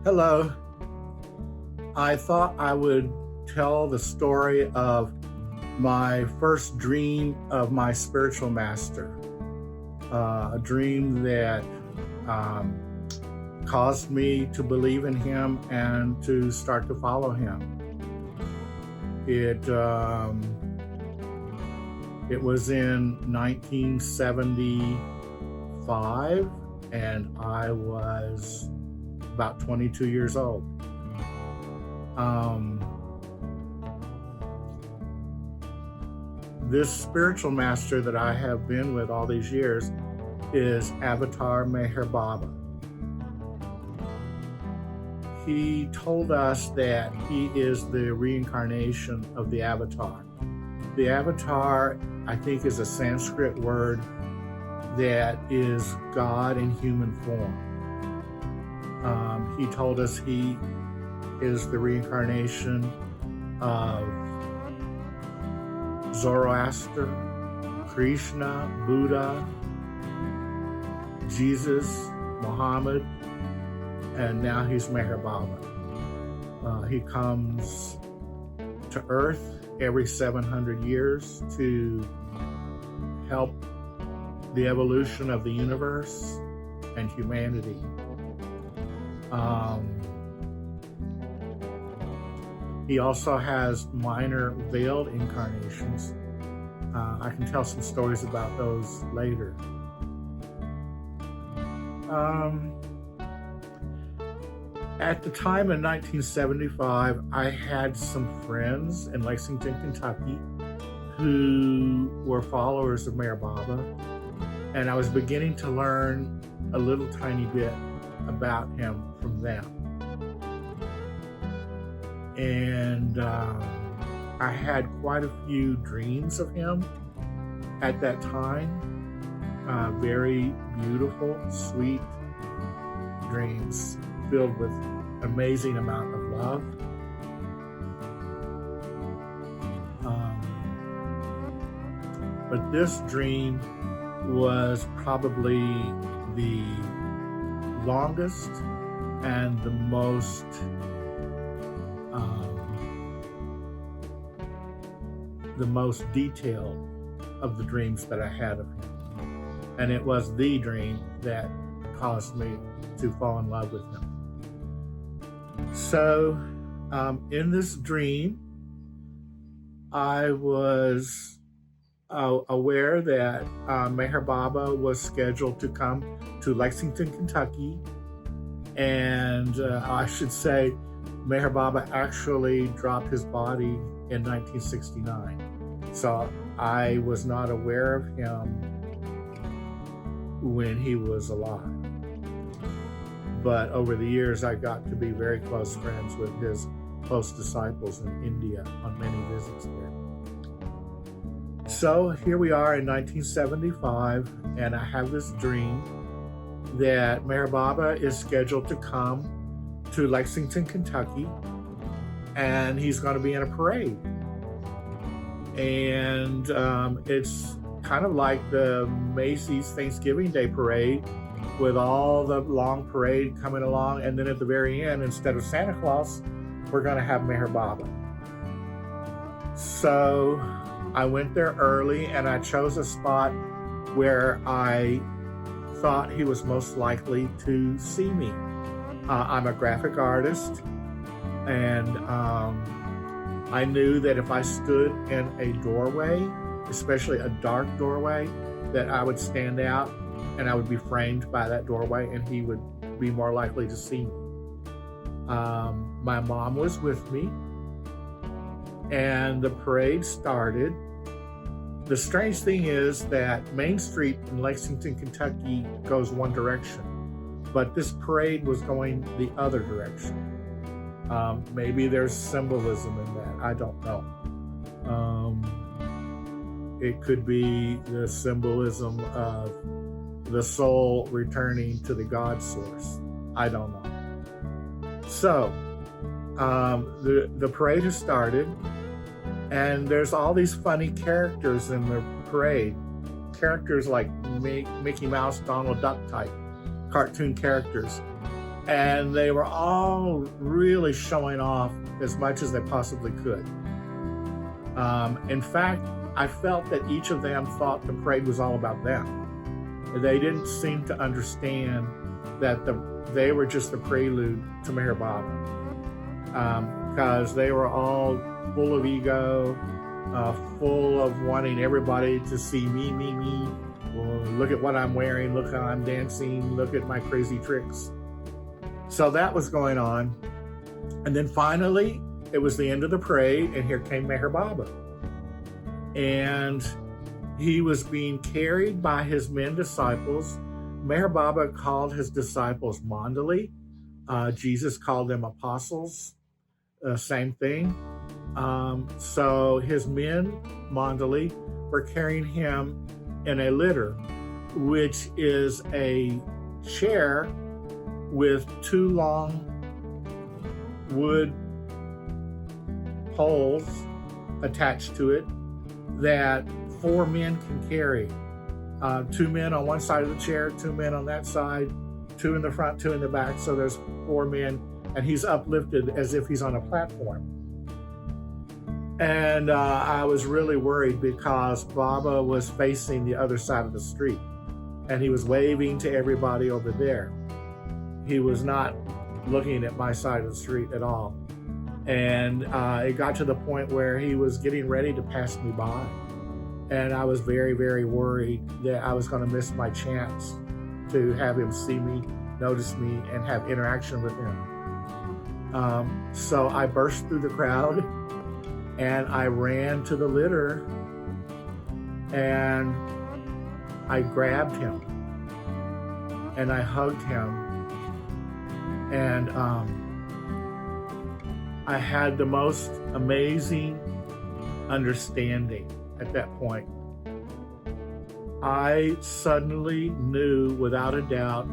Hello. I thought I would tell the story of my first dream of my spiritual master, a dream that um, caused me to believe in him and to start to follow him. It was in 1975, and I was about 22 years old. This spiritual master that I have been with all these years is Avatar MEHER Baba. He told us that he is the reincarnation of the Avatar. The Avatar, I think, is a Sanskrit word that is God in human form. He told us he is the reincarnation of Zoroaster, Krishna, Buddha, Jesus, Muhammad, and now he's MEHER Baba. He comes to Earth every 700 years to help the evolution of the universe and humanity. He also has minor veiled incarnations. I can tell some stories about those later. At the time in 1975, I had some friends in Lexington, Kentucky, who were followers of MEHER Baba, and I was beginning to learn a little tiny bit about him from them. And I had quite a few dreams of him at that time. Very beautiful, sweet dreams filled with amazing amount of love. But this dream was probably the longest and the most detailed of the dreams that I had of him. And it was the dream that caused me to fall in love with him. So in this dream, I was aware that MEHER Baba was scheduled to come to Lexington, Kentucky. And I should say, MEHER Baba actually dropped his body in 1969. So I was not aware of him when he was alive. But over the years, I got to be very close friends with his close disciples in India on many visits there. So here we are in 1975, and I have this dream that MEHER Baba is scheduled to come to Lexington, Kentucky, and he's going to be in a parade. And it's kind of like the Macy's Thanksgiving Day parade, with all the long parade coming along, and then at the very end, instead of Santa Claus, we're going to have MEHER Baba. So I went there early, and I chose a spot where I thought he was most likely to see me. I'm a graphic artist, and I knew that if I stood in a doorway, especially a dark doorway, that I would stand out and I would be framed by that doorway, and he would be more likely to see me. My mom was with me, and the parade started. The strange thing is that Main Street in Lexington, Kentucky goes one direction, but this parade was going the other direction. Maybe there's symbolism in that, I don't know. It could be the symbolism of the soul returning to the God source. I don't know. So, the parade has started, and there's all these funny characters in the parade. Characters like Mickey Mouse, Donald Duck type cartoon characters. And they were all really showing off as much as they possibly could. In fact, I felt that each of them thought the parade was all about them. They didn't seem to understand that they were just the prelude to Meher Baba, because they were all full of ego, full of wanting everybody to see me. Well, look at what I'm wearing, look how I'm dancing, look at my crazy tricks. So that was going on. And then finally, it was the end of the parade, and here came Meher Baba. And he was being carried by his men disciples. Meher Baba called his disciples Mandali. Jesus called them apostles, same thing. So his men, Mandali, were carrying him in a litter, which is a chair with two long wood poles attached to it that 4 men can carry. 2 men on one side of the chair, 2 men on that side, 2 in the front, 2 in the back. So there's 4 men, and he's uplifted as if he's on a platform. And I was really worried because Baba was facing the other side of the street, and he was waving to everybody over there. He was not looking at my side of the street at all. And it got to the point where he was getting ready to pass me by. And I was very, very worried that I was going to miss my chance to have him see me, notice me, and have interaction with him. So I burst through the crowd and I ran to the litter and I grabbed him and I hugged him. And I had the most amazing understanding at that point. I suddenly knew without a doubt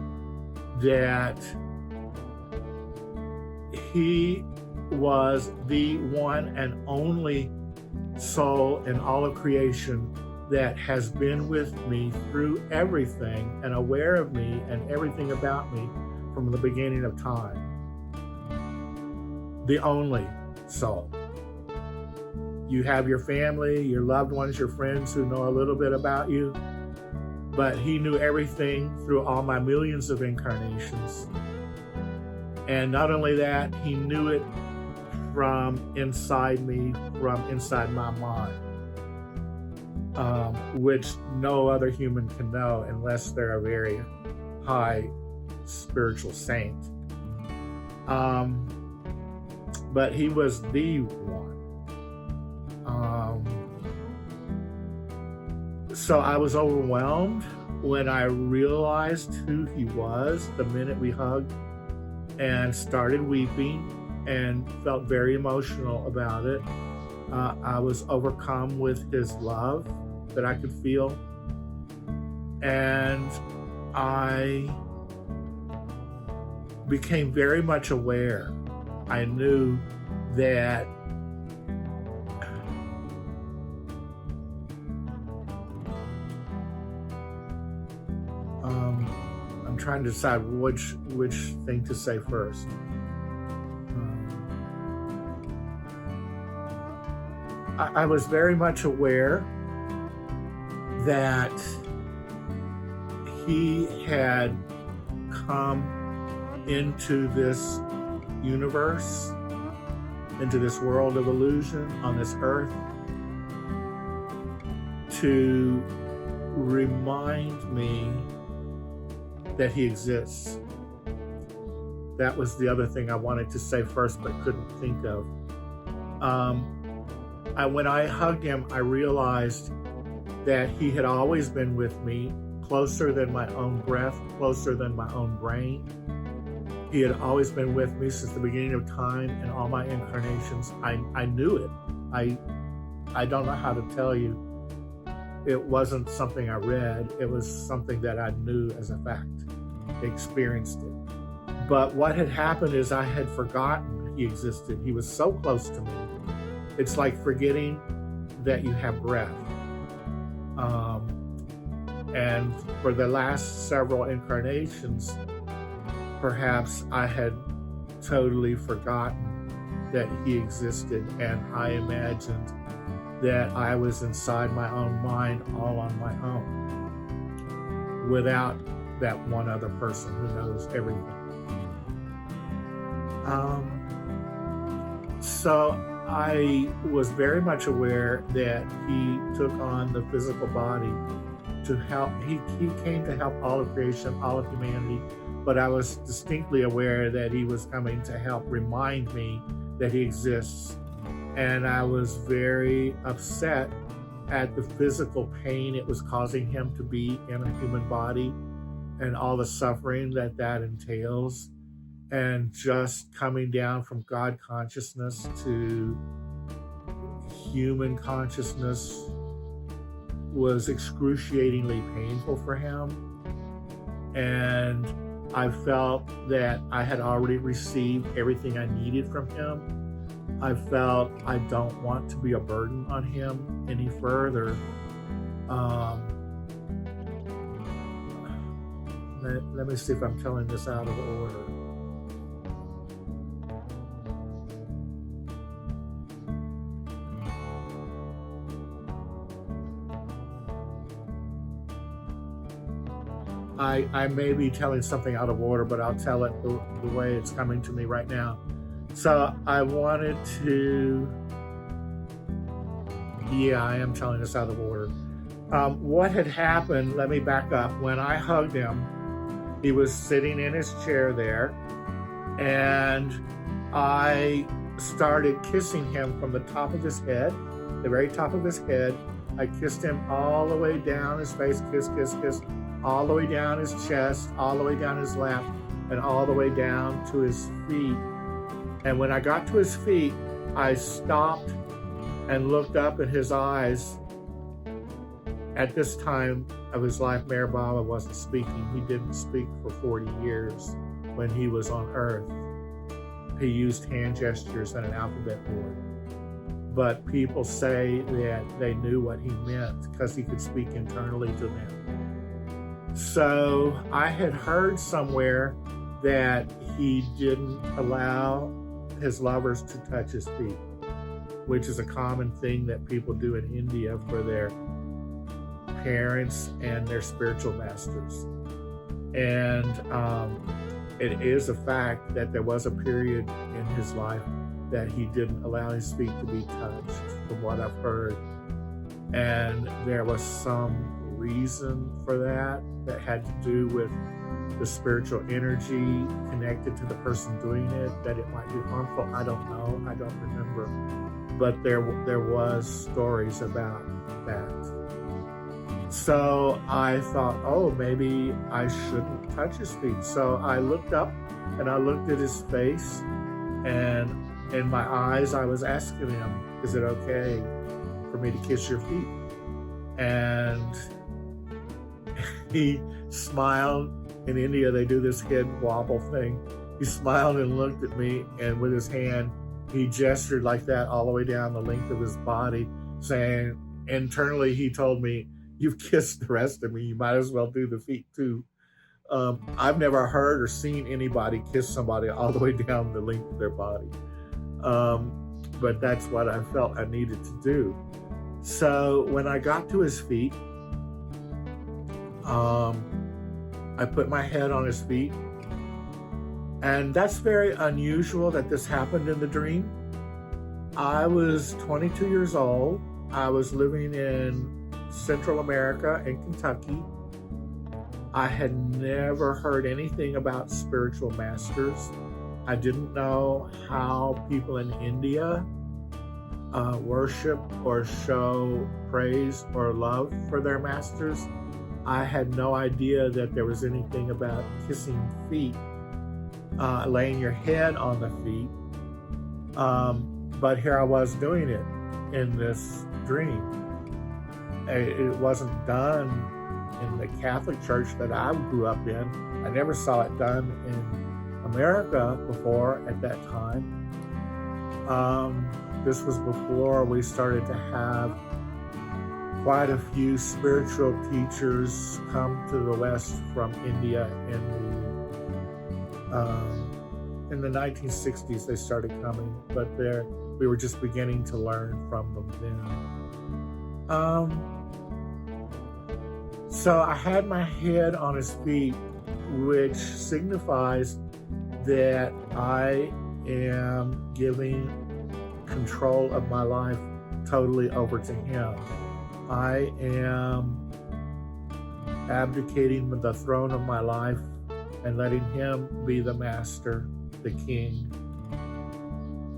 that he was the one and only soul in all of creation that has been with me through everything and aware of me and everything about me from the beginning of time. The only soul. You have your family, your loved ones, your friends who know a little bit about you, but he knew everything through all my millions of incarnations. And not only that, he knew it from inside me, from inside my mind, which no other human can know unless they're a very high spiritual saint. But he was the one. So I was overwhelmed when I realized who he was the minute we hugged, and started weeping and felt very emotional about it. I was overcome with his love that I could feel. And I became very much aware. I knew that I'm trying to decide which thing to say first. I was very much aware that he had come into this universe, into this world of illusion on this earth, to remind me that he exists. That was the other thing I wanted to say first but couldn't think of. When I hugged him, I realized that he had always been with me, closer than my own breath, closer than my own brain. He had always been with me since the beginning of time and all my incarnations. I knew it. I don't know how to tell you. It wasn't something I read. It was something that I knew as a fact, experienced it. But what had happened is I had forgotten he existed. He was so close to me. It's like forgetting that you have breath. And for the last several incarnations, perhaps I had totally forgotten that he existed, and I imagined that I was inside my own mind all on my own without that one other person who knows everything. So I was very much aware that he took on the physical body to help. He came to help all of creation, all of humanity, but I was distinctly aware that he was coming to help remind me that he exists. And I was very upset at the physical pain it was causing him to be in a human body and all the suffering that that entails. And just coming down from God consciousness to human consciousness was excruciatingly painful for him. And I felt that I had already received everything I needed from him. I felt I don't want to be a burden on him any further. Let me see if I'm telling this out of order. I may be telling something out of order, but I'll tell it the way it's coming to me right now. So I wanted to, I am telling this out of order. What had happened, let me back up. When I hugged him, he was sitting in his chair there, and I started kissing him from the top of his head, the very top of his head. I kissed him all the way down his face, kiss, kiss, kiss, all the way down his chest, all the way down his lap, and all the way down to his feet. And when I got to his feet, I stopped and looked up in his eyes. At this time of his life, Meher Baba wasn't speaking. He didn't speak for 40 years when he was on earth. He used hand gestures and an alphabet board. But people say that they knew what he meant because he could speak internally to them. So I had heard somewhere that he didn't allow his lovers to touch his feet, which is a common thing that people do in India for their parents and their spiritual masters. And it is a fact that there was a period in his life that he didn't allow his feet to be touched, from what I've heard. And there was some reason for that had to do with the spiritual energy connected to the person doing it, that it might be harmful. I don't know. I don't remember. But there was stories about that. So I thought, oh, maybe I shouldn't touch his feet. So I looked up and I looked at his face, and in my eyes I was asking him, is it okay for me to kiss your feet? And he smiled. In India, they do this head wobble thing. He smiled and looked at me, and with his hand, he gestured like that all the way down the length of his body, saying, internally, he told me, you've kissed the rest of me. You might as well do the feet too. I've never heard or seen anybody kiss somebody all the way down the length of their body. But that's what I felt I needed to do. So when I got to his feet, I put my head on his feet, and that's very unusual that this happened in the dream. I was 22 years old. I was living in Central America in Kentucky. I had never heard anything about spiritual masters. I didn't know how people in India worship or show praise or love for their masters. I had no idea that there was anything about kissing feet, laying your head on the feet. But here I was doing it in this dream. It wasn't done in the Catholic Church that I grew up in. I never saw it done in America before at that time. This was before we started to have quite a few spiritual teachers come to the West from India in the In the 1960s, they started coming, but we were just beginning to learn from them then. So I had my head on his feet, which signifies that I am giving control of my life totally over to him. I am abdicating the throne of my life and letting him be the master, the king,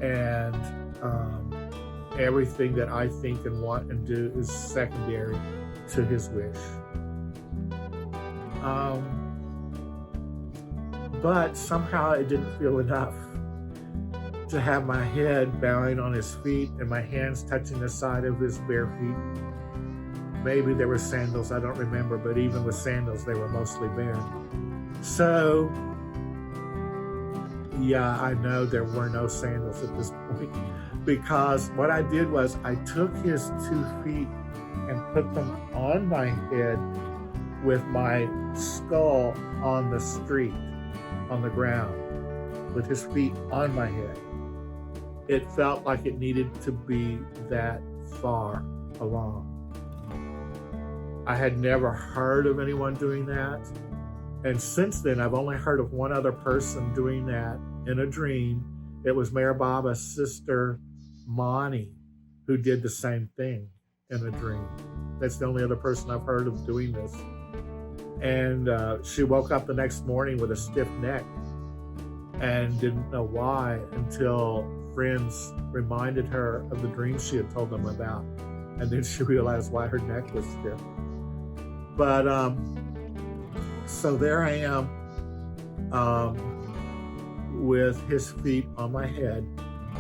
and everything that I think and want and do is secondary to his wish. But somehow it didn't feel enough to have my head bowing on his feet and my hands touching the side of his bare feet. Maybe there were sandals, I don't remember, but even with sandals, they were mostly bare. So, yeah, I know there were no sandals at this point, because what I did was I took his 2 feet and put them on my head with my skull on the street, on the ground, with his feet on my head. It felt like it needed to be that far along. I had never heard of anyone doing that. And since then, I've only heard of one other person doing that in a dream. It was Meher Baba's sister, Mani, who did the same thing in a dream. That's the only other person I've heard of doing this. And she woke up the next morning with a stiff neck and didn't know why until friends reminded her of the dreams she had told them about. And then she realized why her neck was stiff. But so there I am with his feet on my head,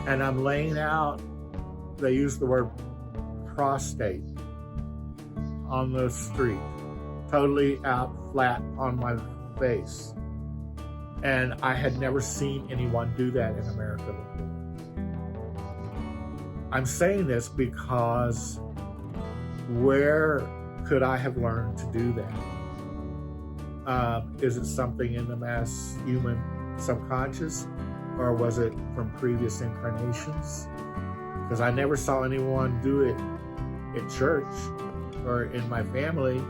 and I'm laying out, they use the word prostrate, on the street, totally out flat on my face. And I had never seen anyone do that in America before. I'm saying this because where could I have learned to do that? Is it something in the mass human subconscious, or was it from previous incarnations? Because I never saw anyone do it in church or in my family.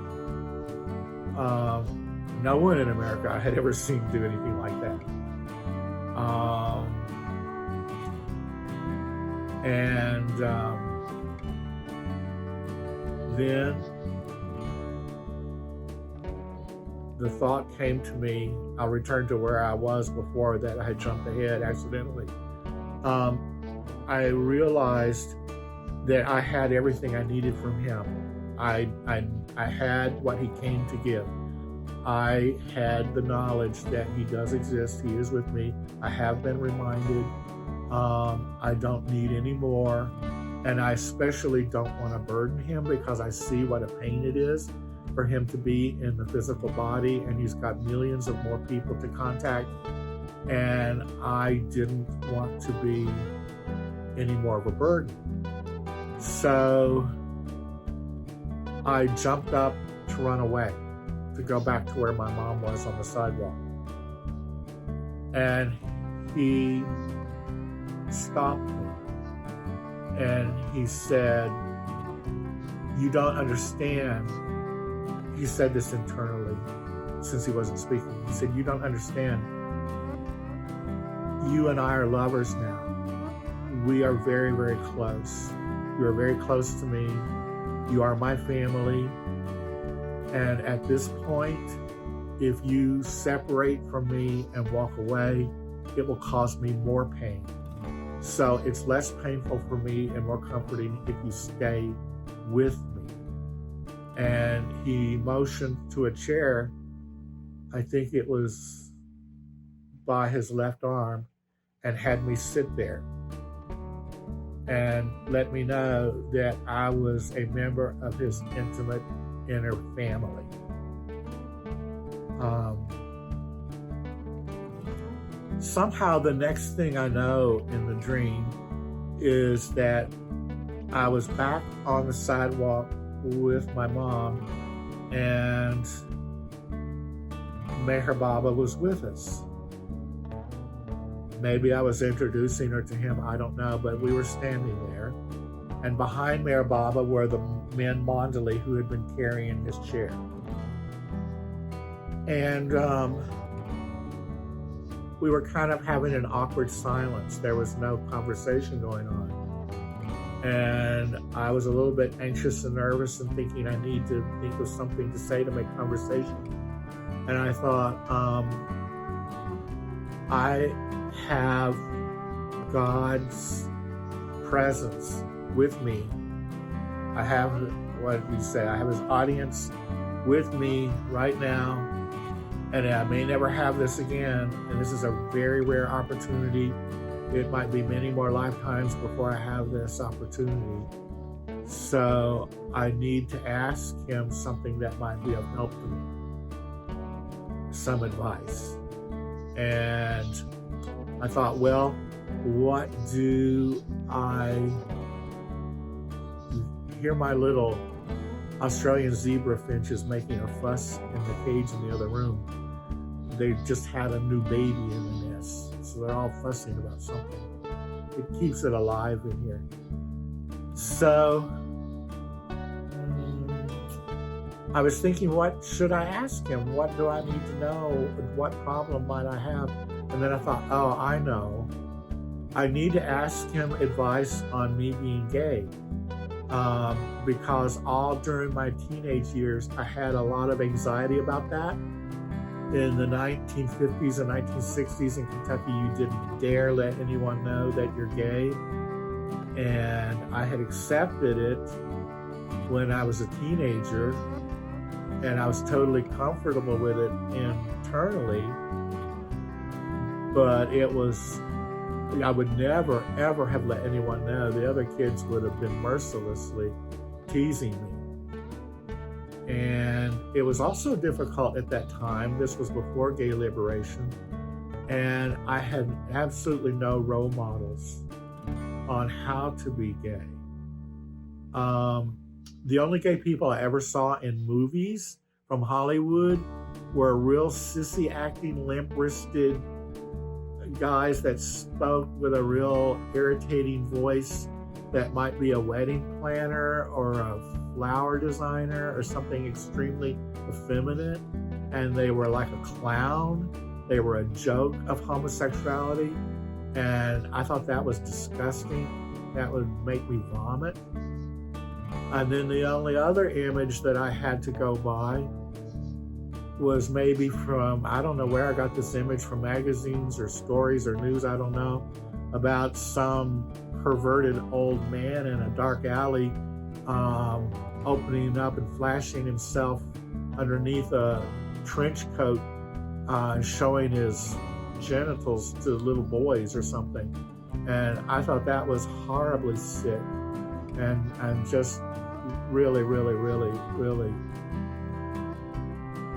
No one in America I had ever seen do anything like that. Then the thought came to me, I'll return to where I was before that I had jumped ahead accidentally. I realized that I had everything I needed from him. I had what he came to give. I had the knowledge that he does exist. He is with me. I have been reminded. I don't need any more. And I especially don't want to burden him, because I see what a pain it is for him to be in the physical body, and he's got millions of more people to contact. And I didn't want to be any more of a burden. So I jumped up to run away, to go back to where my mom was on the sidewalk. And he stopped me. And he said, "You don't understand." He said this internally, since he wasn't speaking. He said, "You don't understand. You and I are lovers now. We are very, very close. You are very close to me. You are my family. And at this point, if you separate from me and walk away, it will cause me more pain. So it's less painful for me and more comforting if you stay with me." And he motioned to a chair, I think it was by his left arm, and had me sit there and let me know that I was a member of his intimate inner family. Somehow the next thing I know in the dream is that I was back on the sidewalk with my mom, and Meher Baba was with us. Maybe I was introducing her to him, I don't know, but we were standing there. And behind Mayor Baba were the men Mondley who had been carrying his chair. And we were kind of having an awkward silence. There was no conversation going on. And I was a little bit anxious and nervous and thinking I need to think of something to say to make conversation. And I thought, I have God's presence with me. I have, what we say, I have his audience with me right now. And I may never have this again. And this is a very rare opportunity. It might be many more lifetimes before I have this opportunity. So I need to ask him something that might be of help to me. Some advice. And I thought, well, what do I hear? My little Australian zebra finch is making a fuss in the cage in the other room. They just had a new baby in the nest, so they're all fussing about something. It keeps it alive in here. So I was thinking, what should I ask him? What do I need to know? What problem might I have? And then I thought, oh, I know. I need to ask him advice on me being gay. Because all during my teenage years, I had a lot of anxiety about that. In the 1950s and 1960s in Kentucky, you didn't dare let anyone know that you're gay. And I had accepted it when I was a teenager, and I was totally comfortable with it internally. But it was, I would never, ever have let anyone know. The other kids would have been mercilessly teasing me. And it was also difficult at that time. This was before gay liberation. And I had absolutely no role models on how to be gay. The only gay people I ever saw in movies from Hollywood were real sissy acting, limp-wristed guys that spoke with a real irritating voice that might be a wedding planner or a flower designer or something extremely effeminate, and they were like a clown. They were a joke of homosexuality, and I thought that was disgusting. That would make me vomit. And then the only other image that I had to go by was maybe from, I don't know where I got this image, from magazines or stories or news, I don't know, about some perverted old man in a dark alley opening up and flashing himself underneath a trench coat, showing his genitals to little boys or something. And I thought that was horribly sick and just really, really, really, really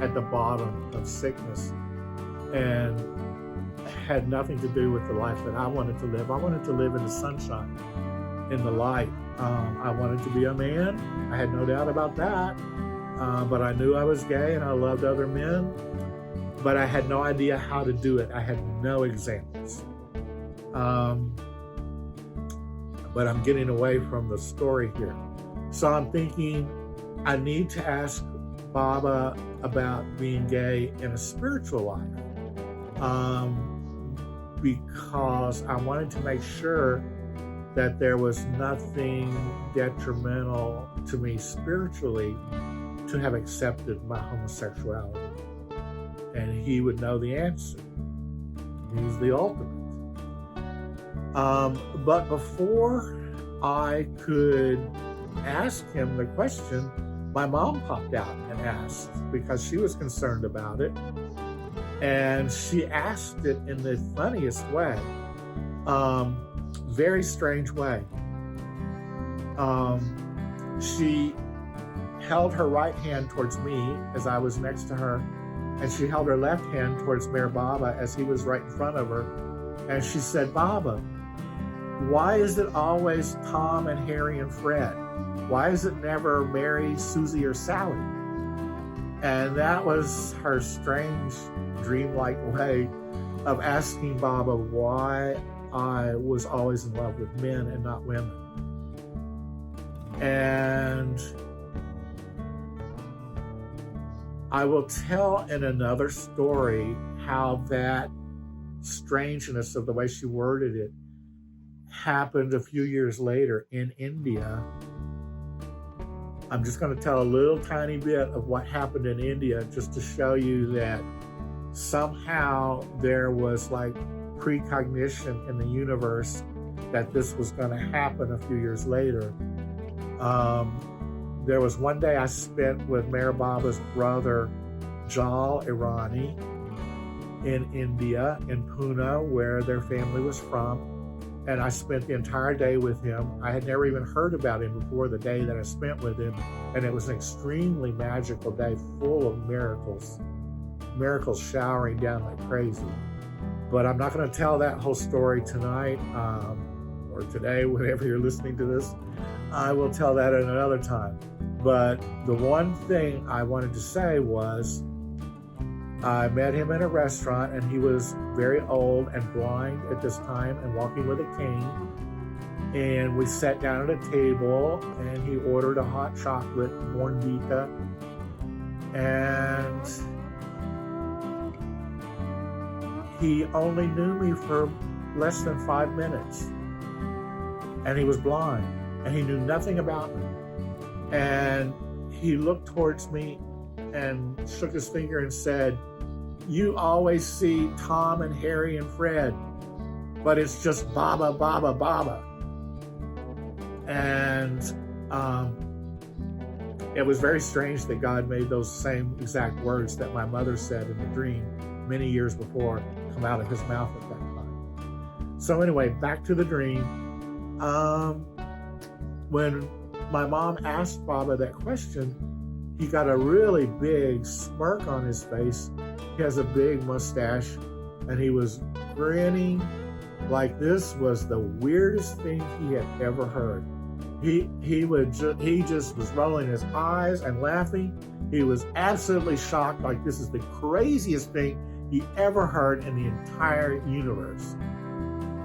at the bottom of sickness, and had nothing to do with the life that I wanted to live. I wanted to live in the sunshine, in the light. I wanted to be a man. I had no doubt about that. But I knew I was gay and I loved other men, but I had no idea how to do it. I had no examples. But I'm getting away from the story here. So I'm thinking I need to ask Baba about being gay in a spiritual life, because I wanted to make sure that there was nothing detrimental to me spiritually to have accepted my homosexuality. And he would know the answer. He's the ultimate. But before I could ask him the question, my mom popped out and asked, because she was concerned about it. And she asked it in the funniest way, very strange way. She held her right hand towards me as I was next to her, and she held her left hand towards Mayor Baba as he was right in front of her. And she said, "Baba, why is it always Tom and Harry and Fred? Why is it never Mary, Susie, or Sally?" And that was her strange, dreamlike way of asking Baba why I was always in love with men and not women. And I will tell in another story how that strangeness of the way she worded it happened a few years later in India. I'm just going to tell a little tiny bit of what happened in India just to show you that somehow there was like precognition in the universe that this was going to happen a few years later. There was one day I spent with Meher Baba's brother, Jal Irani, in India, in Pune, where their family was from. And I spent the entire day with him. I had never even heard about him before the day that I spent with him. And it was an extremely magical day, full of miracles showering down like crazy. But I'm not going to tell that whole story tonight or today, whenever you're listening to this. I will tell that at another time. But the one thing I wanted to say was I met him in a restaurant, and he was very old and blind at this time and walking with a cane. And we sat down at a table, and he ordered a hot chocolate, Mornvita. And he only knew me for less than 5 minutes. And he was blind, and he knew nothing about me. And he looked towards me and shook his finger and said, "You always see Tom and Harry and Fred, but it's just Baba, Baba, Baba." And it was very strange that God made those same exact words that my mother said in the dream many years before come out of his mouth at that time. So anyway, back to the dream. When my mom asked Baba that question, he got a really big smirk on his face. He has a big mustache, and he was grinning like this was the weirdest thing he had ever heard. He just was rolling his eyes and laughing. He was absolutely shocked, like this is the craziest thing he ever heard in the entire universe.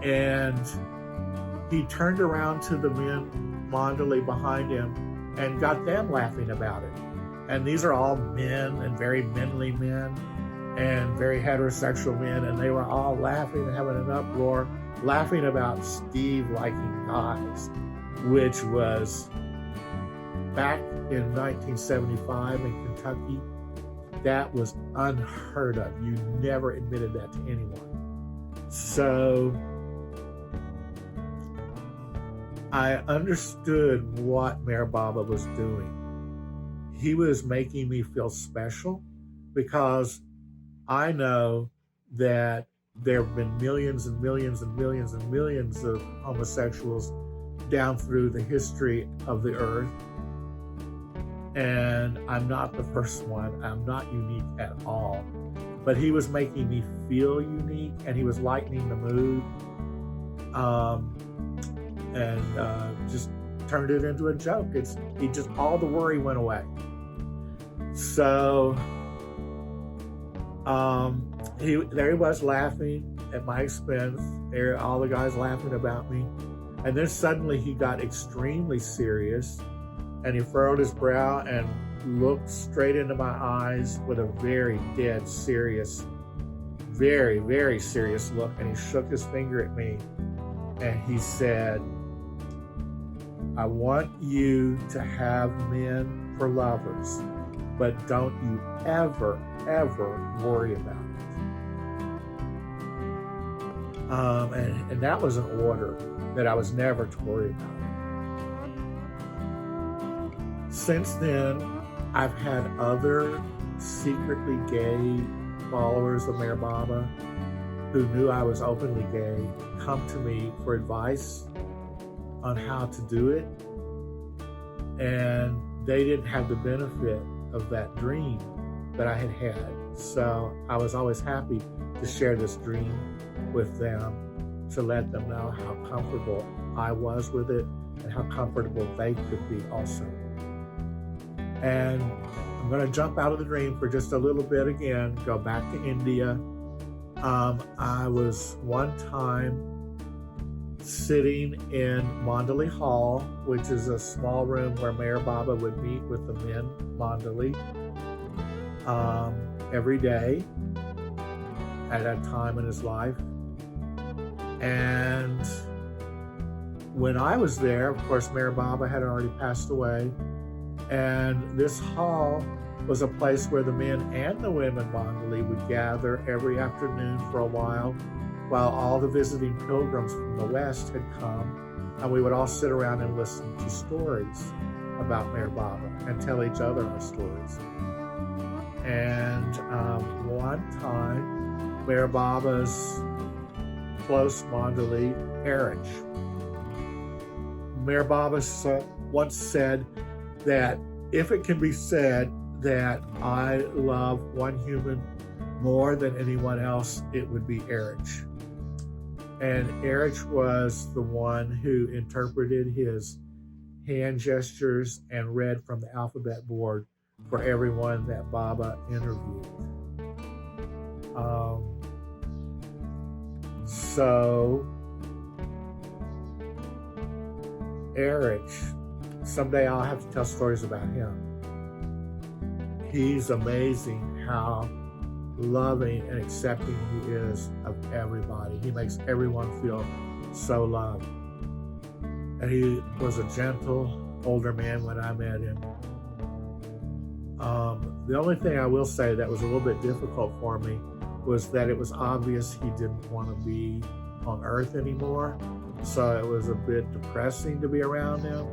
And he turned around to the men Mandali behind him and got them laughing about it. And these are all men, and very manly men, and very heterosexual men, and they were all laughing and having an uproar, laughing about Steve liking guys, which was back in 1975 in Kentucky. That was unheard of. You never admitted that to anyone. So I understood what Meher Baba was doing. He was making me feel special, because I know that there have been millions and millions and millions and millions of homosexuals down through the history of the earth. And I'm not the first one. I'm not unique at all. But he was making me feel unique, and he was lightening the mood. And just turned it into a joke. All the worry went away. So there he was laughing at my expense. There, all the guys laughing about me. And then suddenly he got extremely serious, and he furrowed his brow and looked straight into my eyes with a very dead serious, very, very serious look. And he shook his finger at me, and he said, "I want you to have men for lovers, but don't you ever, ever worry about it." And that was an order that I was never to worry about. Since then, I've had other secretly gay followers of Meher Baba who knew I was openly gay come to me for advice on how to do it. And they didn't have the benefit of that dream that I had had. So I was always happy to share this dream with them, to let them know how comfortable I was with it and how comfortable they could be also. And I'm going to jump out of the dream for just a little bit again, go back to India. I was one time sitting in Mondali Hall, which is a small room where Mayor Baba would meet with the men Mondali every day at that time in his life. And when I was there, of course, Mayor Baba had already passed away. And this hall was a place where the men and the women Mondali would gather every afternoon for a while all the visiting pilgrims from the West had come. And we would all sit around and listen to stories about Mayor Baba and tell each other our stories. And one time, Mayor Baba's close Mondali, Erich. Mayor Baba once said that if it can be said that I love one human more than anyone else, it would be Erich. And Erich was the one who interpreted his hand gestures and read from the alphabet board for everyone that Baba interviewed. So Erich, someday I'll have to tell stories about him. He's amazing how loving and accepting he is of everybody. He makes everyone feel so loved. And he was a gentle, older man when I met him. The only thing I will say that was a little bit difficult for me was that it was obvious he didn't want to be on earth anymore. So it was a bit depressing to be around him.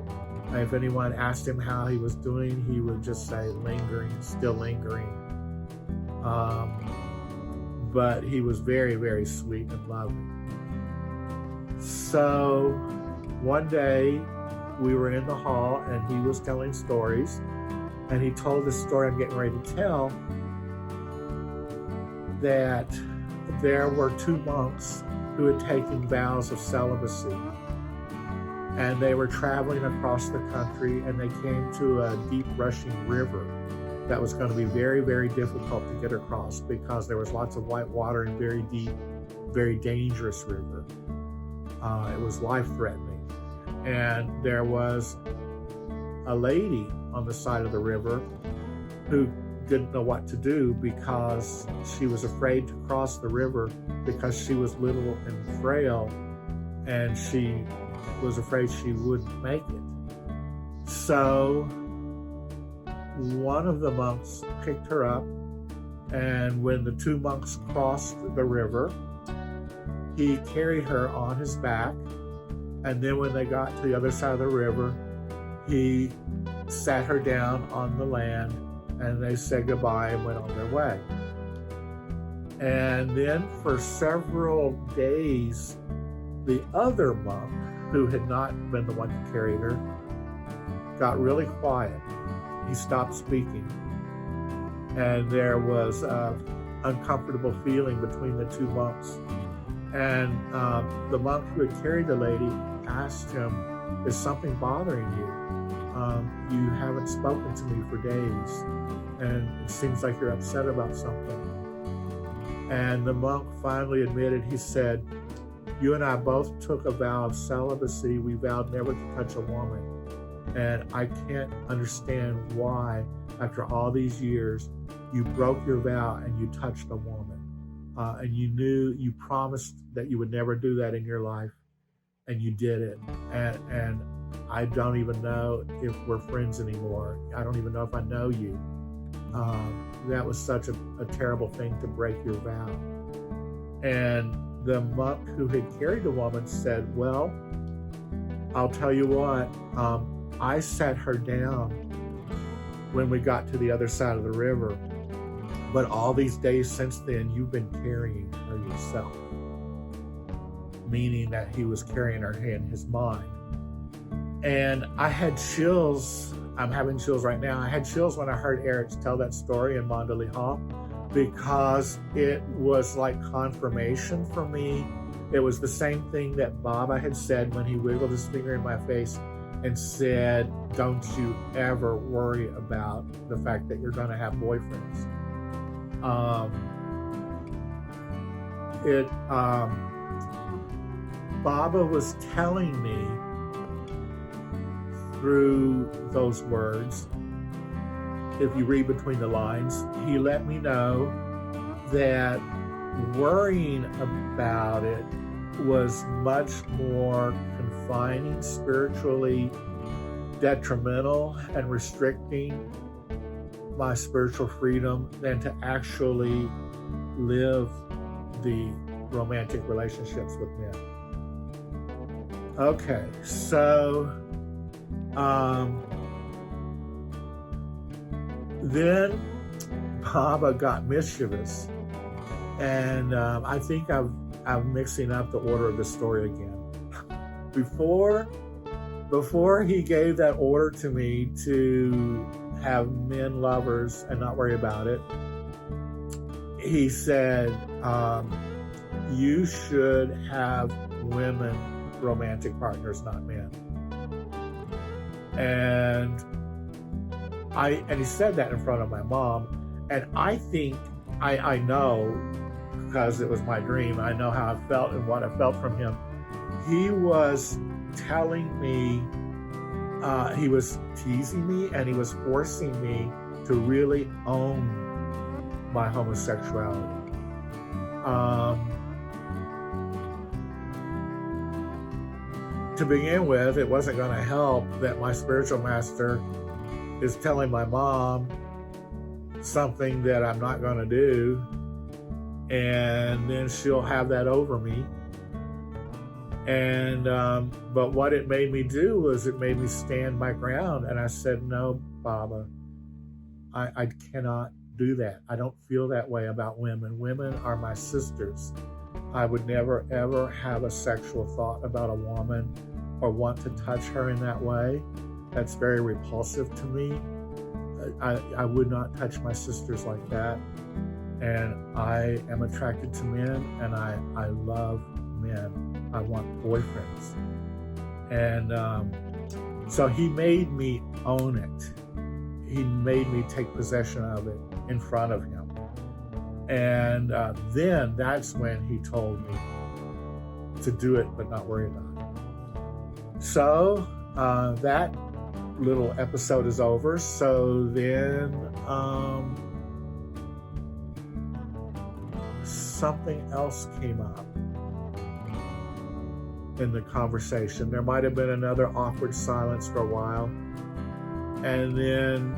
And if anyone asked him how he was doing, he would just say lingering, still lingering. But he was very, very sweet and loving. So one day we were in the hall and he was telling stories, and he told this story I'm getting ready to tell, that there were two monks who had taken vows of celibacy, and they were traveling across the country, and they came to a deep rushing river that was going to be very, very difficult to get across because there was lots of white water and very deep, very dangerous river. It was life-threatening. And there was a lady on the side of the river who didn't know what to do because she was afraid to cross the river because she was little and frail, and she was afraid she wouldn't make it. So one of the monks picked her up, and when the two monks crossed the river, he carried her on his back, and then when they got to the other side of the river, he sat her down on the land, and they said goodbye and went on their way. And then for several days, the other monk, who had not been the one who carried her, got really quiet. He stopped speaking. And there was an uncomfortable feeling between the two monks. And the monk who had carried the lady asked him, "Is something bothering you? You haven't spoken to me for days, and it seems like you're upset about something." And the monk finally admitted, he said, "You and I both took a vow of celibacy. We vowed never to touch a woman. And I can't understand why, after all these years, you broke your vow and you touched a woman. And you promised that you would never do that in your life, and you did it. And I don't even know if we're friends anymore. I don't even know if I know you. That was such a terrible thing to break your vow." And the monk who had carried the woman said, "Well, I'll tell you what, I sat her down when we got to the other side of the river, but all these days since then, you've been carrying her yourself." Meaning that he was carrying her in his mind. And I had chills. I'm having chills right now. I had chills when I heard Erich tell that story in Mondali Hall, because it was like confirmation for me. It was the same thing that Baba had said when he wiggled his finger in my face and said, "Don't you ever worry about the fact that you're going to have boyfriends." Baba was telling me through those words, if you read between the lines, he let me know that worrying about it was much more confining, spiritually detrimental, and restricting my spiritual freedom than to actually live the romantic relationships with men. Okay, so then Baba got mischievous, and I think I'm mixing up the order of the story again. Before he gave that order to me to have men lovers and not worry about it, he said, you should have women romantic partners, not men. And he said that in front of my mom, and I think I know, because it was my dream, I know how I felt and what I felt from him. He was telling me, he was teasing me, and he was forcing me to really own my homosexuality. To begin with, it wasn't going to help that my spiritual master is telling my mom something that I'm not going to do, and then she'll have that over me. And but what it made me do was it made me stand my ground, and I said, no, Baba, I cannot do that. I don't feel that way about women. Women are my sisters. I would never, ever have a sexual thought about a woman or want to touch her in that way. That's very repulsive to me. I would not touch my sisters like that. And I am attracted to men, and I love men. I want boyfriends. And so he made me own it. He made me take possession of it in front of him. And then that's when he told me to do it, but not worry about it. So that little episode is over. So then something else came up in the conversation. There might have been another awkward silence for a while. And then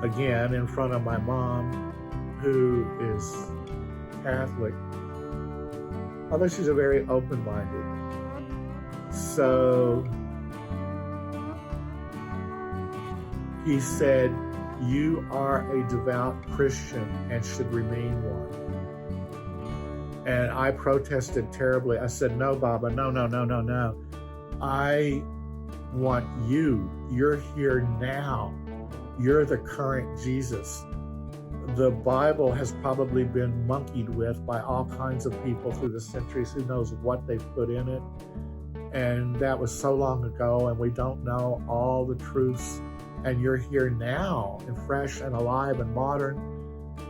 again, in front of my mom, who is Catholic, although she's a very open-minded. So he said, you are a devout Christian and should remain one. And I protested terribly. I said, no, Baba, no. I want you. You're here now. You're the current Jesus. The Bible has probably been monkeyed with by all kinds of people through the centuries. Who knows what they've put in it? And that was so long ago, and we don't know all the truths. And you're here now, and fresh and alive and modern,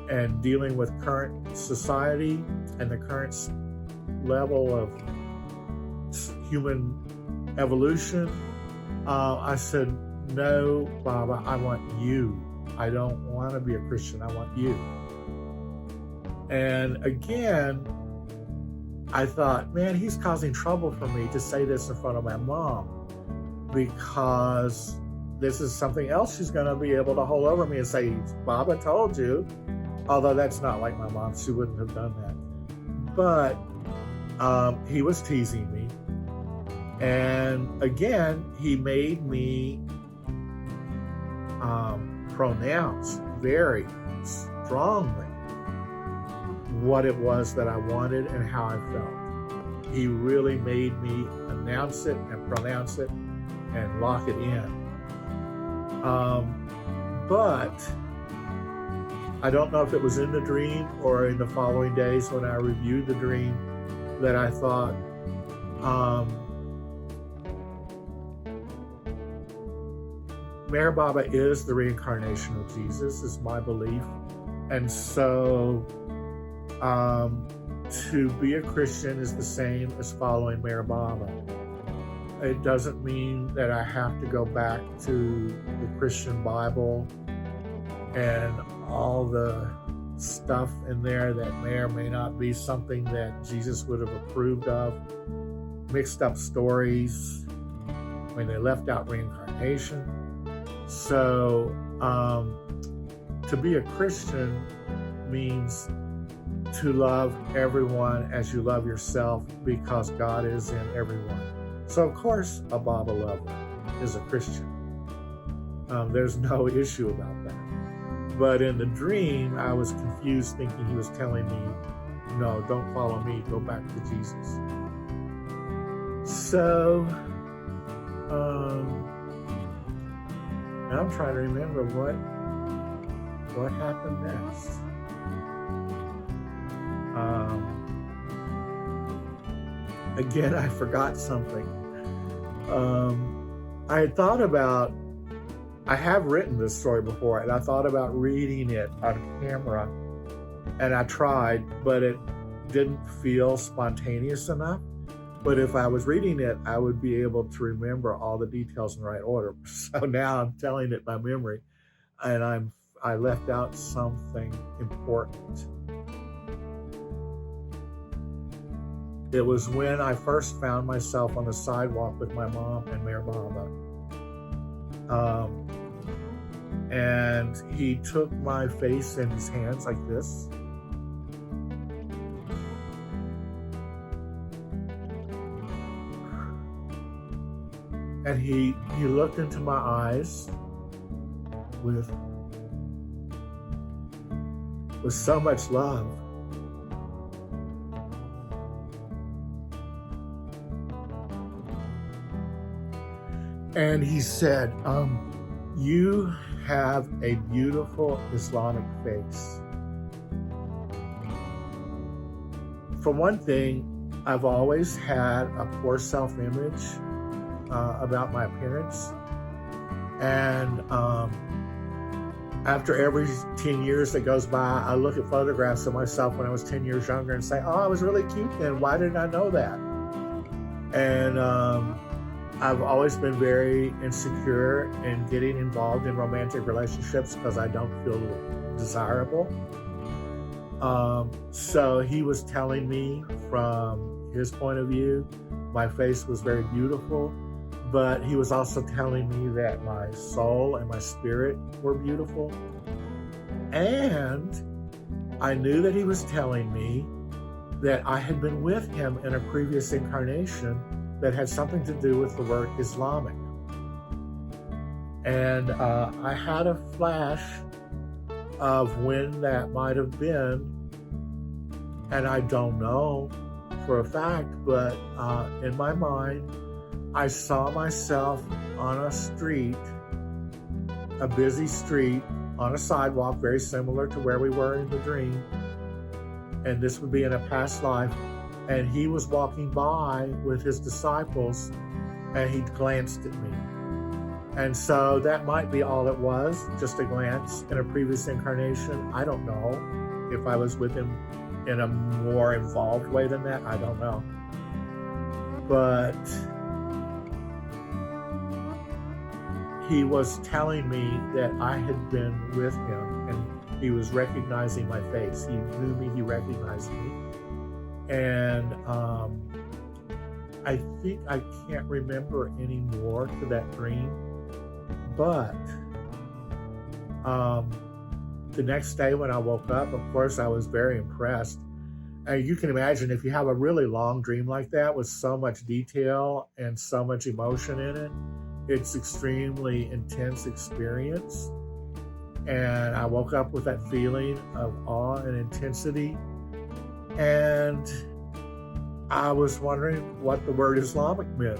and dealing with current society and the current level of human evolution. I said, no, Baba, I want you. I don't want to be a Christian. I want you. And again, I thought, man, he's causing trouble for me to say this in front of my mom, because this is something else she's going to be able to hold over me and say, Baba told you. Although that's not like my mom. She wouldn't have done that. But he was teasing me. And again, he made me pronounce very strongly what it was that I wanted and how I felt. He really made me announce it and pronounce it and lock it in. But I don't know if it was in the dream or in the following days when I reviewed the dream that I thought, Meher Baba is the reincarnation of Jesus, is my belief. And so To be a Christian is the same as following Meher Baba. It doesn't mean that I have to go back to the Christian Bible and all the stuff in there that may or may not be something that Jesus would have approved of. Mixed up stories. I mean, they left out reincarnation. So, to be a Christian means to love everyone as you love yourself, because God is in everyone. So, of course, a Baba lover is a Christian. There's no issue about that. But in the dream, I was confused, thinking he was telling me, no, don't follow me, go back to Jesus. So, now I'm trying to remember what happened next. Again, I forgot something. I have written this story before, and I thought about reading it on camera, and I tried, but it didn't feel spontaneous enough. But if I was reading it, I would be able to remember all the details in the right order. So now I'm telling it by memory, and I left out something important. It was when I first found myself on the sidewalk with my mom and Meher Baba. And he took my face in his hands like this. And he looked into my eyes with so much love. And he said, you have a beautiful Islamic face. For one thing, I've always had a poor self-image about my appearance. And after every 10 years that goes by, I look at photographs of myself when I was 10 years younger and say, oh, I was really cute then. Why didn't I know that? And I've always been very insecure in getting involved in romantic relationships because I don't feel desirable. So he was telling me from his point of view, my face was very beautiful, but he was also telling me that my soul and my spirit were beautiful. And I knew that he was telling me that I had been with him in a previous incarnation that had something to do with the word Islamic. And I had a flash of when that might have been, and I don't know for a fact, but in my mind, I saw myself on a street, a busy street, on a sidewalk, very similar to where we were in the dream. And this would be in a past life. And he was walking by with his disciples, and he glanced at me. And so that might be all it was, just a glance in a previous incarnation. I don't know if I was with him in a more involved way than that. I don't know. But he was telling me that I had been with him, and he was recognizing my face. He knew me, he recognized me. And I think I can't remember any more to that dream, but the next day when I woke up, of course, I was very impressed. And you can imagine if you have a really long dream like that with so much detail and so much emotion in it, it's extremely intense experience. And I woke up with that feeling of awe and intensity. And I was wondering what the word Islamic meant.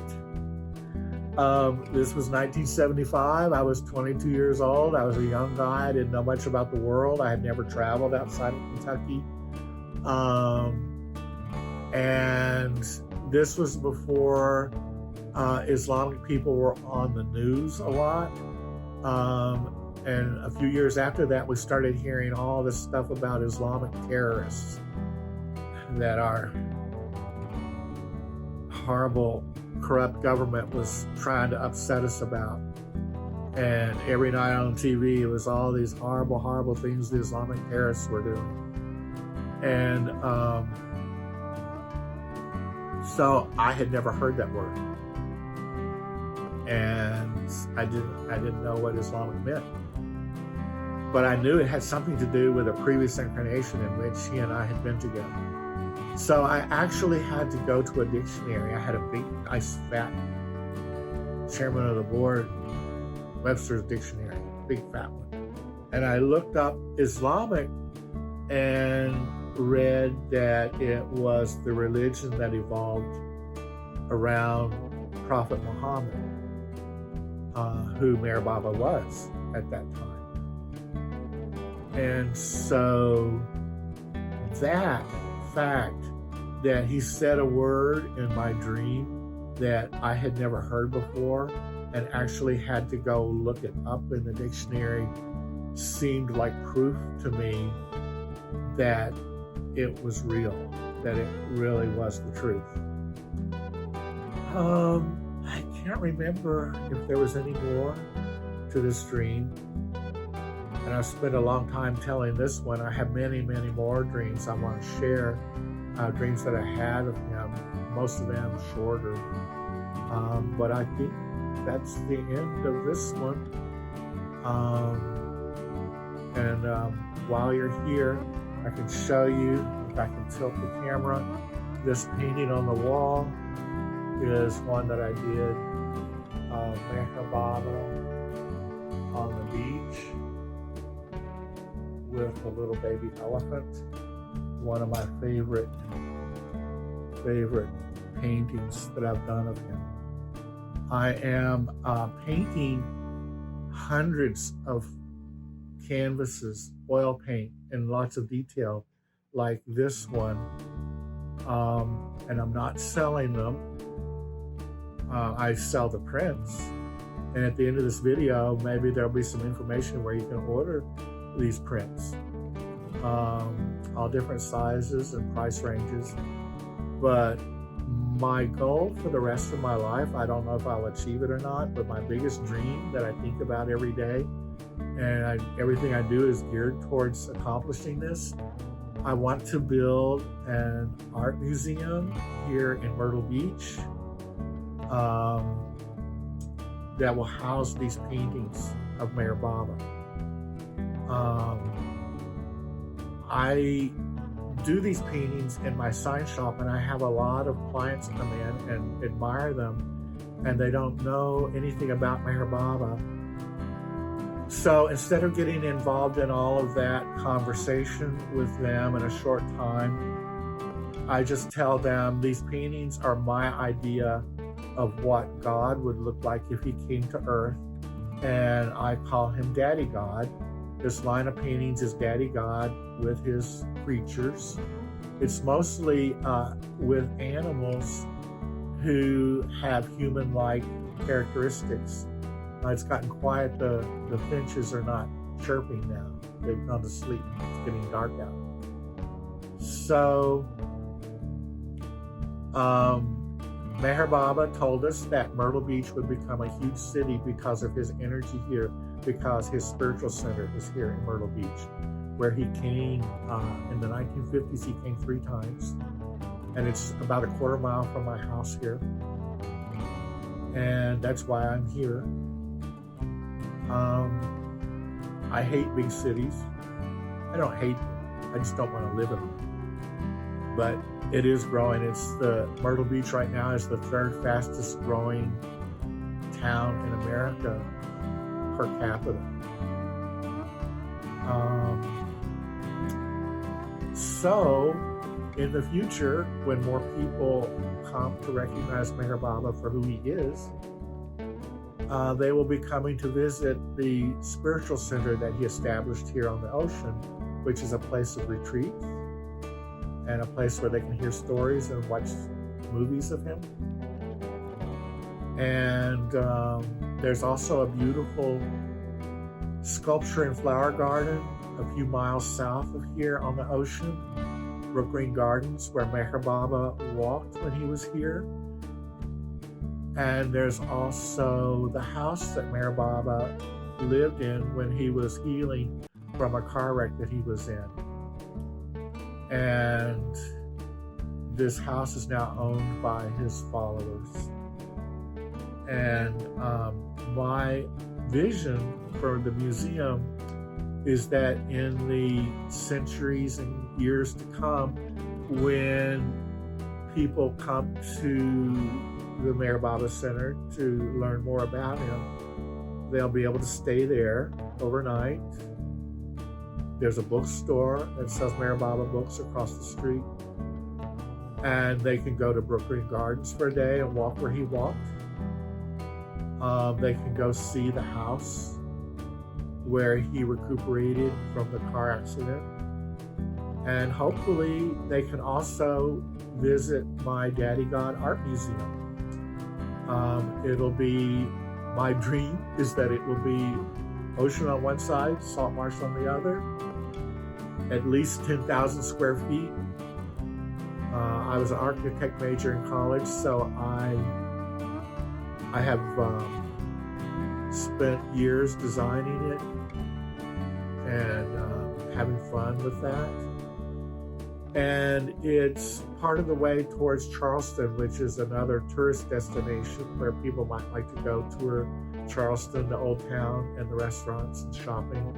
This was 1975. I was 22 years old. I was a young guy. I didn't know much about the world. I had never traveled outside of Kentucky. And this was before Islamic people were on the news a lot. And a few years after that, we started hearing all this stuff about Islamic terrorists. that our horrible, corrupt government was trying to upset us about. And every night on TV, it was all these horrible, horrible things the Islamic terrorists were doing. And so I had never heard that word. And I didn't know what Islamic meant. But I knew it had something to do with a previous incarnation in which he and I had been together. So I actually had to go to a dictionary. I had a big, nice, fat chairman of the board, Webster's dictionary, big fat one. And I looked up Islamic and read that it was the religion that evolved around Prophet Muhammad, who Meher Baba was at that time. And so that fact that he said a word in my dream that I had never heard before and actually had to go look it up in the dictionary seemed like proof to me that it was real, that it really was the truth. I can't remember if there was any more to this dream. And I've spent a long time telling this one. I have many, many more dreams I want to share, dreams that I had of him, most of them shorter. But I think that's the end of this one. While you're here, I can show you, if I can tilt the camera, this painting on the wall is one that I did, Meher Baba on the beach with a little baby elephant. One of my favorite paintings that I've done of him. I am painting hundreds of canvases, oil paint, in lots of detail, like this one. And I'm not selling them. I sell the prints. And at the end of this video, maybe there'll be some information where you can order these prints. All different sizes and price ranges. But my goal for the rest of my life, I don't know if I'll achieve it or not, but my biggest dream that I think about every day, and everything I do is geared towards accomplishing this. I want to build an art museum here in Myrtle Beach that will house these paintings of Meher Baba. I do these paintings in my sign shop, and I have a lot of clients come in and admire them, and they don't know anything about Meher Baba. So instead of getting involved in all of that conversation with them in a short time, I just tell them these paintings are my idea of what God would look like if he came to earth, and I call him Daddy God. This line of paintings is Daddy God with his creatures. It's mostly with animals who have human-like characteristics. It's gotten quiet. The finches are not chirping now. They've gone to sleep. It's getting dark out. So, Meher Baba told us that Myrtle Beach would become a huge city because of his energy here, because his spiritual center is here in Myrtle Beach, where he came in the 1950s. He came 3 times, and it's about a quarter mile from my house here, and that's why I'm here. I hate big cities. I don't hate them. I just don't want to live in them. But it is growing. Myrtle Beach right now is the 3rd fastest growing town in America per capita. So in the future, when more people come to recognize Meher Baba for who he is, they will be coming to visit the spiritual center that he established here on the ocean, which is a place of retreat and a place where they can hear stories and watch movies of him. And there's also a beautiful sculpture and flower garden a few miles south of here on the ocean. Brook Green Gardens where Meher Baba walked when he was here. And there's also the house that Meher Baba lived in when he was healing from a car wreck that he was in. And this house is now owned by his followers. And my vision for the museum is that in the centuries and years to come, when people come to the Meher Baba Center to learn more about him, they'll be able to stay there overnight. There's a bookstore that sells Meher Baba books across the street. And they can go to Brook Green Gardens for a day and walk where he walked. They can go see the house where he recuperated from the car accident. And hopefully they can also visit my Daddy God Art Museum. It'll be, my dream is that it will be ocean on one side, salt marsh on the other, at least 10,000 square feet. I was an architect major in college, so I have spent years designing it and having fun with that. And it's part of the way towards Charleston, which is another tourist destination where people might like to go tour Charleston, the old town, and the restaurants and shopping.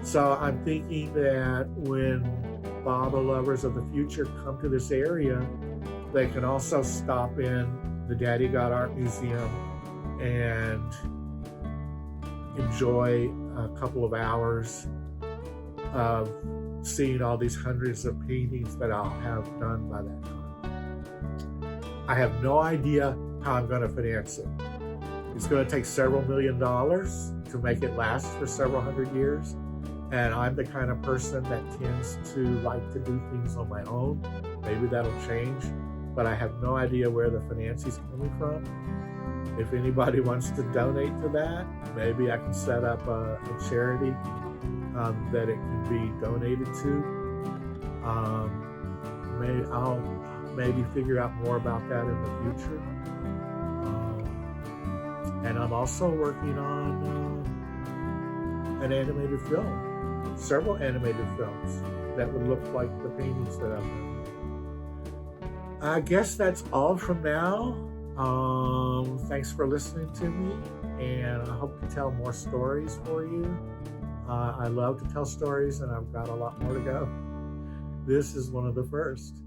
So I'm thinking that when Baba lovers of the future come to this area, they can also stop in the Daddy God Art Museum and enjoy a couple of hours of seeing all these hundreds of paintings that I'll have done by that time. I have no idea how I'm going to finance it. It's going to take several $1 million to make it last for several hundred years. And I'm the kind of person that tends to like to do things on my own. Maybe that'll change, but I have no idea where the financing's coming from. If anybody wants to donate to that, maybe I can set up a charity that it can be donated to. I'll maybe figure out more about that in the future. And I'm also working on an animated film, several animated films that would look like the paintings that I've done. I guess that's all from now. Thanks for listening to me, and I hope to tell more stories for you. I love to tell stories, and I've got a lot more to go. This is one of the first.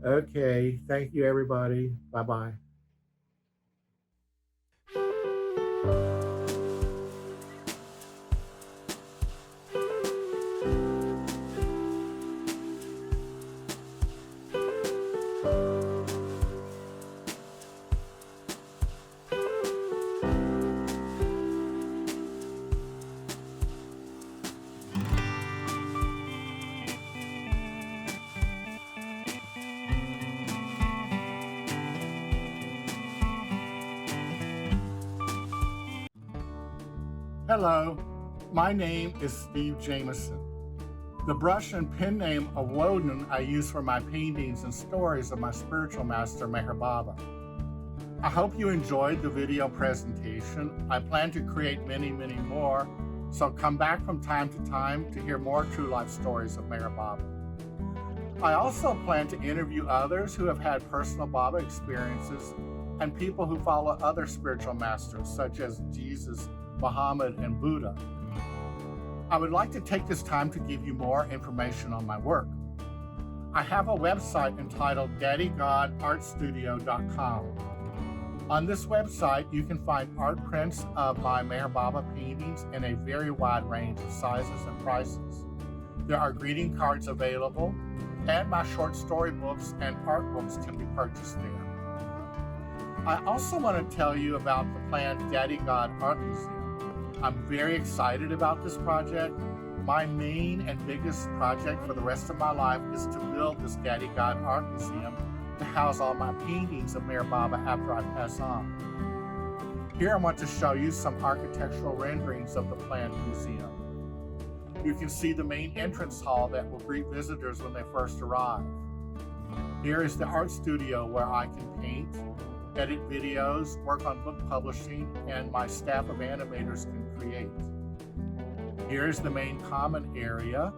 Okay, thank you, everybody. Bye-bye. Hello, my name is Steve Jameson. The brush and pen name of WODIN I use for my paintings and stories of my spiritual master, Meher Baba. I hope you enjoyed the video presentation. I plan to create many, many more, so come back from time to time to hear more true life stories of Meher Baba. I also plan to interview others who have had personal Baba experiences and people who follow other spiritual masters such as Jesus, Muhammad, and Buddha. I would like to take this time to give you more information on my work. I have a website entitled daddygodartstudio.com. On this website, you can find art prints of my Meher Baba paintings in a very wide range of sizes and prices. There are greeting cards available, and my short story books and art books can be purchased there. I also want to tell you about the planned Daddy God Art Museum. I'm very excited about this project. My main and biggest project for the rest of my life is to build this Daddy God Art Museum to house all my paintings of Meher Baba after I pass on. Here I want to show you some architectural renderings of the planned museum. You can see the main entrance hall that will greet visitors when they first arrive. Here is the art studio where I can paint, edit videos, work on book publishing, and my staff of animators can create. Here is the main common area,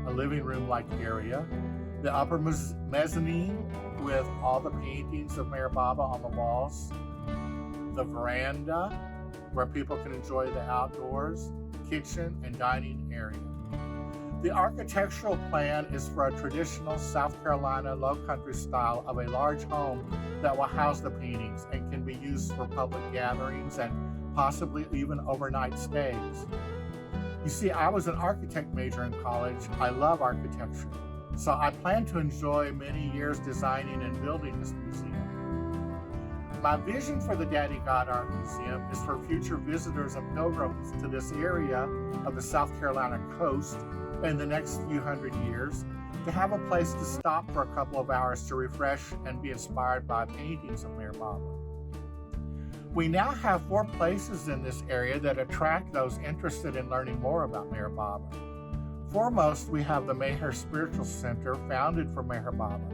a living room-like area, the upper mezzanine with all the paintings of Meher Baba on the walls, the veranda where people can enjoy the outdoors, kitchen and dining area. The architectural plan is for a traditional South Carolina Lowcountry style of a large home that will house the paintings and can be used for public gatherings and possibly even overnight stays. You see, I was an architect major in college. I love architecture, so I plan to enjoy many years designing and building this museum. My vision for the Daddy God Art Museum is for future visitors and pilgrims to this area of the South Carolina coast in the next few hundred years to have a place to stop for a couple of hours to refresh and be inspired by paintings of Meher Baba. We now have 4 places in this area that attract those interested in learning more about Meher Baba. Foremost, we have the MEHER Spiritual Center, founded for Meher Baba,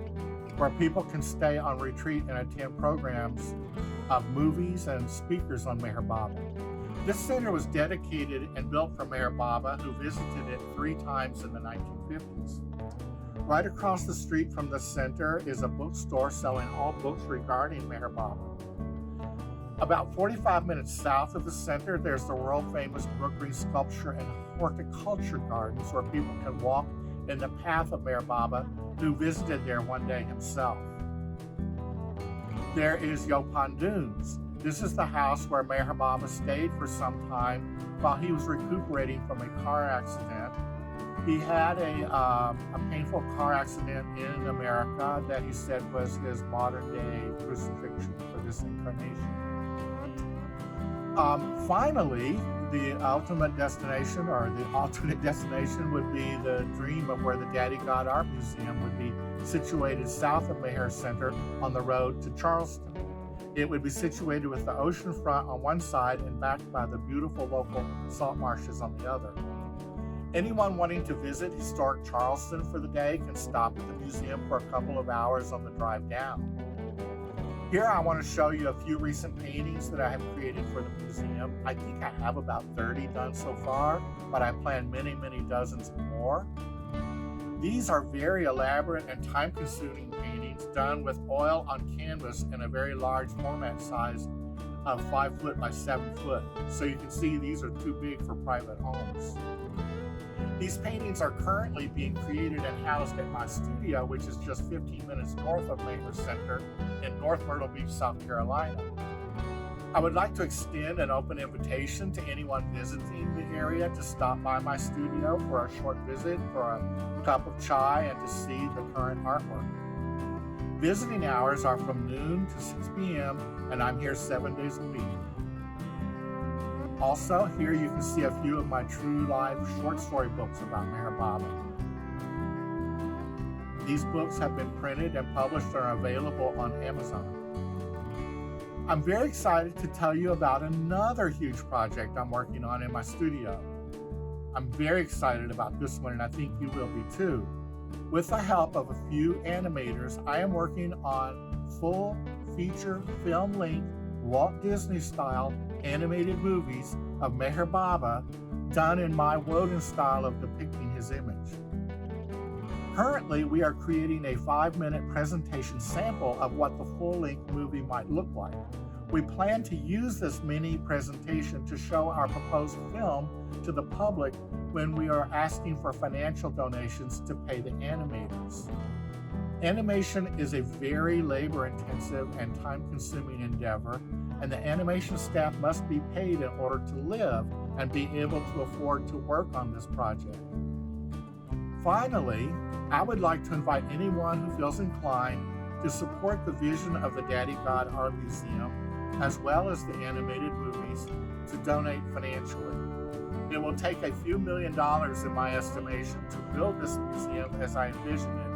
where people can stay on retreat and attend programs of movies and speakers on Meher Baba. This center was dedicated and built for Meher Baba, who visited it 3 times in the 1950s. Right across the street from the center is a bookstore selling all books regarding Meher Baba. About 45 minutes south of the center, there's the world-famous Brookgreen Sculpture and Horticulture Gardens, where people can walk in the path of Meher Baba, who visited there one day himself. There is Yaupon Dunes. This is the house where Meher Baba stayed for some time while he was recuperating from a car accident. He had a painful car accident in America that he said was his modern-day crucifixion for this incarnation. Finally, the ultimate destination, or the alternate destination, would be the dream of where the Daddy God Art Museum would be situated south of Meher Center on the road to Charleston. It would be situated with the ocean front on one side and backed by the beautiful local salt marshes on the other. Anyone wanting to visit historic Charleston for the day can stop at the museum for a couple of hours on the drive down. Here I want to show you a few recent paintings that I have created for the museum. I think I have about 30 done so far, but I plan many, many dozens more. These are very elaborate and time-consuming paintings done with oil on canvas in a very large format size of 5 foot by 7 foot. So you can see these are too big for private homes. These paintings are currently being created and housed at my studio, which is just 15 minutes north of MEHER Center in North Myrtle Beach, South Carolina. I would like to extend an open invitation to anyone visiting the area to stop by my studio for a short visit, for a cup of chai, and to see the current artwork. Visiting hours are from noon to 6 p.m., and I'm here 7 days a week. Also, here you can see a few of my true life short story books about Meher Baba. These books have been printed and published and are available on Amazon. I'm very excited to tell you about another huge project I'm working on in my studio. I'm very excited about this one, and I think you will be too. With the help of a few animators, I am working on full feature film-length Walt Disney style animated movies of Meher Baba done in my WODIN style of depicting his image. Currently, we are creating a 5-minute presentation sample of what the full-length movie might look like. We plan to use this mini presentation to show our proposed film to the public when we are asking for financial donations to pay the animators. Animation is a very labor-intensive and time-consuming endeavor, and the animation staff must be paid in order to live and be able to afford to work on this project. Finally, I would like to invite anyone who feels inclined to support the vision of the Daddy God Art Museum, as well as the animated movies, to donate financially. It will take a few $1,000,000 in my estimation to build this museum as I envision it,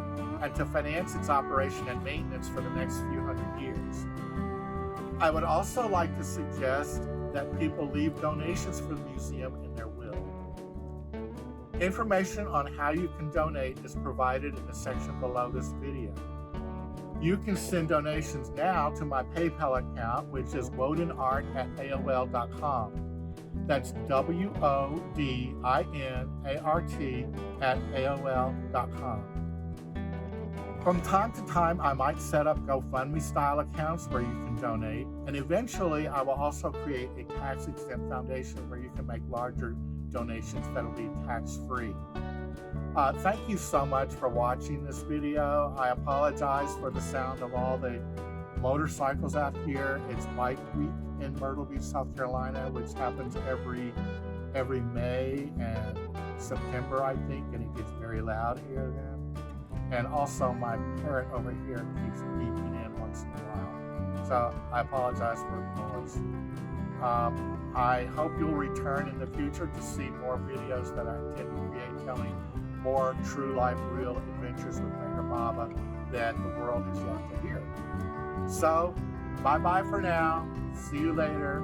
and to finance its operation and maintenance for the next few hundred years. I would also like to suggest that people leave donations for the museum in their will. Information on how you can donate is provided in the section below this video. You can send donations now to my PayPal account, which is wodinart@aol.com. That's WODINART@AOL.com. From time to time, I might set up GoFundMe style accounts where you can donate, and eventually I will also create a tax-exempt foundation where you can make larger donations that will be tax-free. Thank you so much for watching this video. I apologize for the sound of all the motorcycles out here. It's Bike Week in Myrtle Beach, South Carolina, which happens every May and September, I think, and it gets very loud here then. And also my parrot over here keeps beeping in once in a while. So I apologize for the noise. I hope you'll return in the future to see more videos that I intend to create telling more true life, real adventures with Meher Baba that the world has yet to hear. So, bye-bye for now. See you later.